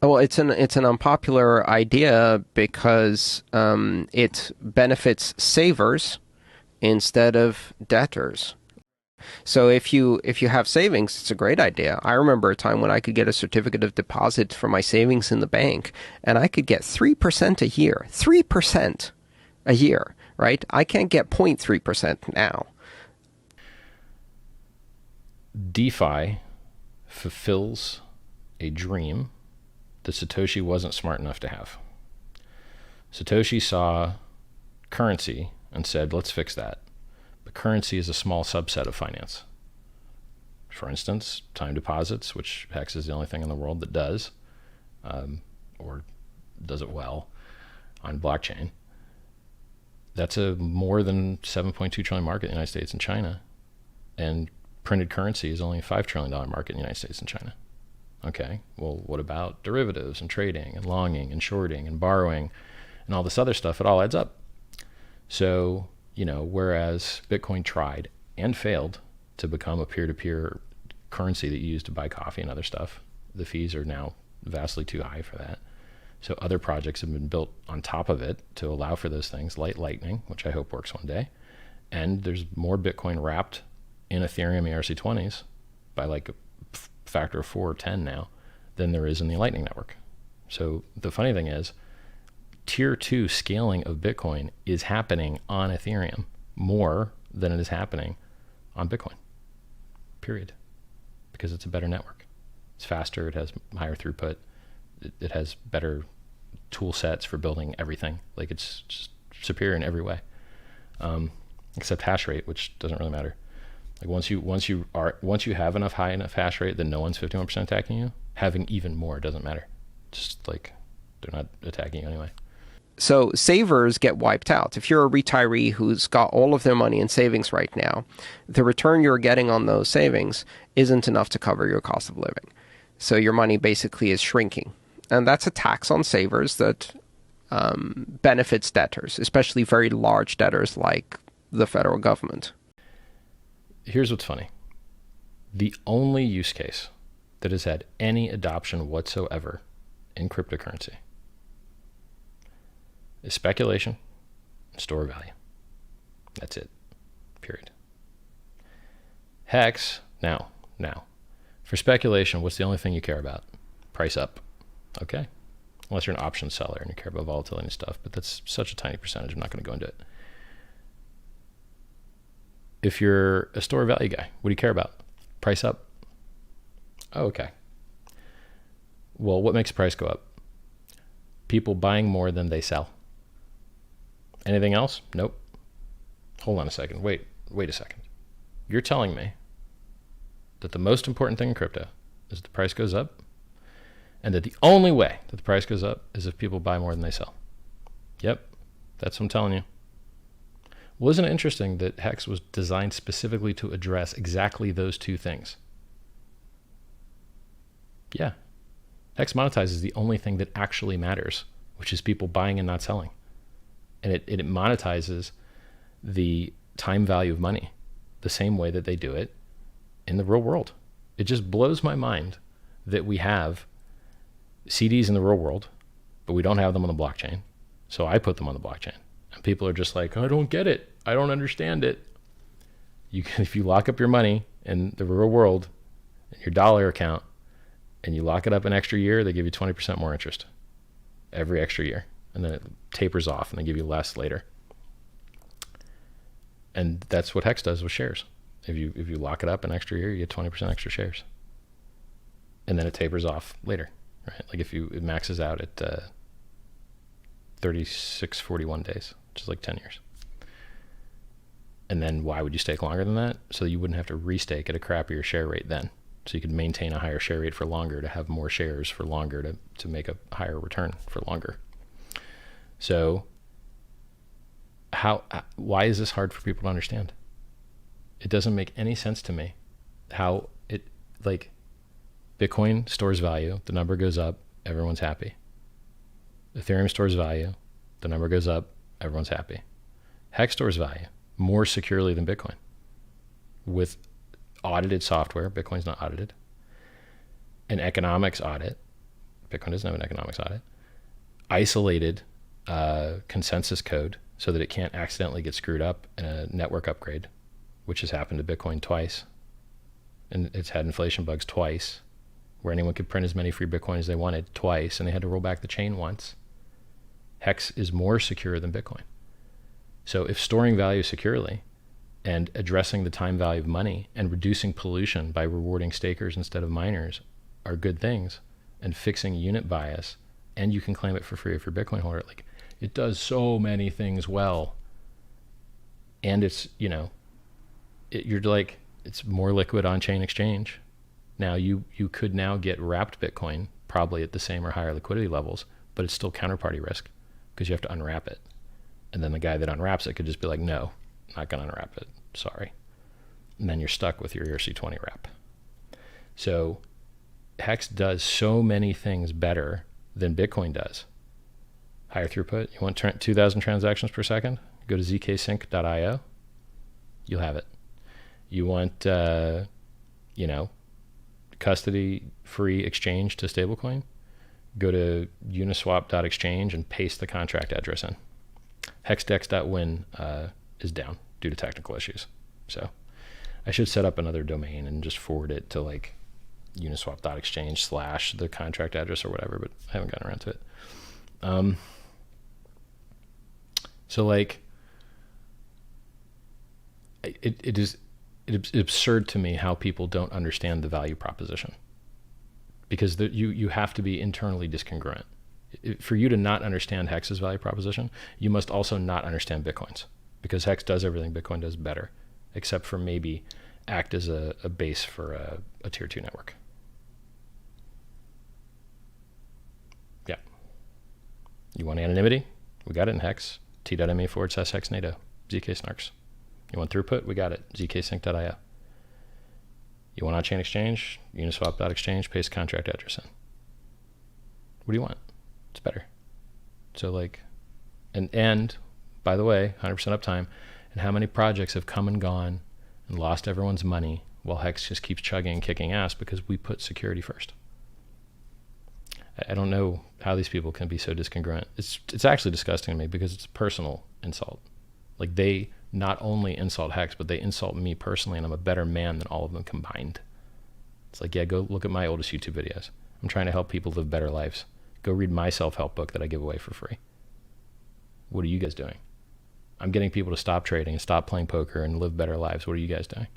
Well, it's an unpopular idea because it benefits savers instead of debtors. So if you have savings, it's a great idea. I remember a time when I could get a certificate of deposit for my savings in the bank, and I could get 3% a year. 3% a year, right? I can't get 0.3% now. DeFi fulfills a dream that Satoshi wasn't smart enough to have. Satoshi saw currency and said, let's fix that. But currency is a small subset of finance. For instance, time deposits, which Hex is the only thing in the world that does, or does it well on blockchain. That's a more than 7.2 trillion market in the United States and China. And printed currency is only a $5 trillion market in the United States and China. Okay, well, what about derivatives and trading and longing and shorting and borrowing and all this other stuff? It all adds up. So, whereas Bitcoin tried and failed to become a peer-to-peer currency that you use to buy coffee and other stuff, the fees are now vastly too high for that. So other projects have been built on top of it to allow for those things, like Lightning, which I hope works one day. And there's more Bitcoin wrapped in Ethereum ERC20s by like a factor of 4 or 10 now than there is in the Lightning Network. So the funny thing is, tier 2 scaling of Bitcoin is happening on Ethereum more than it is happening on Bitcoin, period. Because it's a better network. It's faster, it has higher throughput, it has better tool sets for building everything. Like, it's just superior in every way, except hash rate, which doesn't really matter. Like once you have high enough hash rate that no one's 51% attacking you, having even more doesn't matter. Just like they're not attacking you anyway. So savers get wiped out. If you're a retiree who's got all of their money in savings right now, the return you're getting on those savings isn't enough to cover your cost of living. So your money basically is shrinking. And that's a tax on savers that benefits debtors, especially very large debtors like the federal government. Here's what's funny. The only use case that has had any adoption whatsoever in cryptocurrency is speculation and store value. That's it. Period. Hex, now, for speculation, what's the only thing you care about? Price up. Okay. Unless you're an option seller and you care about volatility and stuff, but that's such a tiny percentage, I'm not going to go into it. If you're a store value guy, what do you care about? Price up. Oh, okay. Well, what makes the price go up? People buying more than they sell. Anything else? Nope. Hold on a second. Wait a second. You're telling me that the most important thing in crypto is the price goes up, and that the only way that the price goes up is if people buy more than they sell. Yep, that's what I'm telling you. Wasn't it interesting that Hex was designed specifically to address exactly those two things? Yeah. Hex monetizes the only thing that actually matters, which is people buying and not selling. And it monetizes the time value of money the same way that they do it in the real world. It just blows my mind that we have CDs in the real world, but we don't have them on the blockchain. So I put them on the blockchain. And people are just like, I don't get it. I don't understand it. If you lock up your money in the real world, in your dollar account, and you lock it up an extra year, they give you 20% more interest every extra year. And then it tapers off and they give you less later. And that's what Hex does with shares. If you lock it up an extra year, you get 20% extra shares. And then it tapers off later, right? Like it maxes out at 3641 days, which is like 10 years. And then why would you stake longer than that? So you wouldn't have to restake at a crappier share rate then. So you could maintain a higher share rate for longer to have more shares for longer to make a higher return for longer. So why is this hard for people to understand? It doesn't make any sense to me how Bitcoin stores value, the number goes up, everyone's happy. Ethereum stores value, the number goes up, everyone's happy. Hex stores value more securely than Bitcoin with audited software. Bitcoin's not audited. An economics audit Bitcoin doesn't have an economics audit. Isolated consensus code so that it can't accidentally get screwed up in a network upgrade, which has happened to Bitcoin twice. And it's had inflation bugs twice, where anyone could print as many free Bitcoin as they wanted twice, and they had to roll back the chain once. Hex is more secure than Bitcoin. So if storing value securely and addressing the time value of money and reducing pollution by rewarding stakers instead of miners are good things, and fixing unit bias, and you can claim it for free if you're a Bitcoin holder, like, it does so many things well. And it's, you're like, it's more liquid on-chain exchange. Now you could now get wrapped Bitcoin probably at the same or higher liquidity levels, but it's still counterparty risk because you have to unwrap it. And then the guy that unwraps it could just be like, no, I'm not going to unwrap it. Sorry. And then you're stuck with your ERC20 wrap. So Hex does so many things better than Bitcoin does. Higher throughput. You want 2,000 transactions per second? Go to zksync.io. You'll have it. You want, custody-free exchange to stablecoin? Go to uniswap.exchange and paste the contract address in. Hexdex.win is down due to technical issues. So I should set up another domain and just forward it to like uniswap.exchange / the contract address or whatever, but I haven't gotten around to it. So like, it's absurd to me how people don't understand the value proposition, because you have to be internally discongruent. For you to not understand Hex's value proposition, you must also not understand Bitcoin's, because Hex does everything Bitcoin does better, except for maybe act as a base for a tier 2 network. Yeah. You want anonymity? We got it in Hex. t.me/hexnato. ZK snarks. You want throughput? We got it. zksync.io. You want on-chain exchange? Uniswap.exchange, paste contract address in. What do you want? It's better. So like, and by the way, 100% uptime. And how many projects have come and gone and lost everyone's money while Hex just keeps chugging and kicking ass because we put security first? I don't know how these people can be so discongruent. It's actually disgusting to me because it's a personal insult. Like, they not only insult Hex, but they insult me personally, and I'm a better man than all of them combined. It's like, yeah, go look at my oldest YouTube videos. I'm trying to help people live better lives. Go read my self-help book that I give away for free. What are you guys doing? I'm getting people to stop trading and stop playing poker and live better lives. What are you guys doing?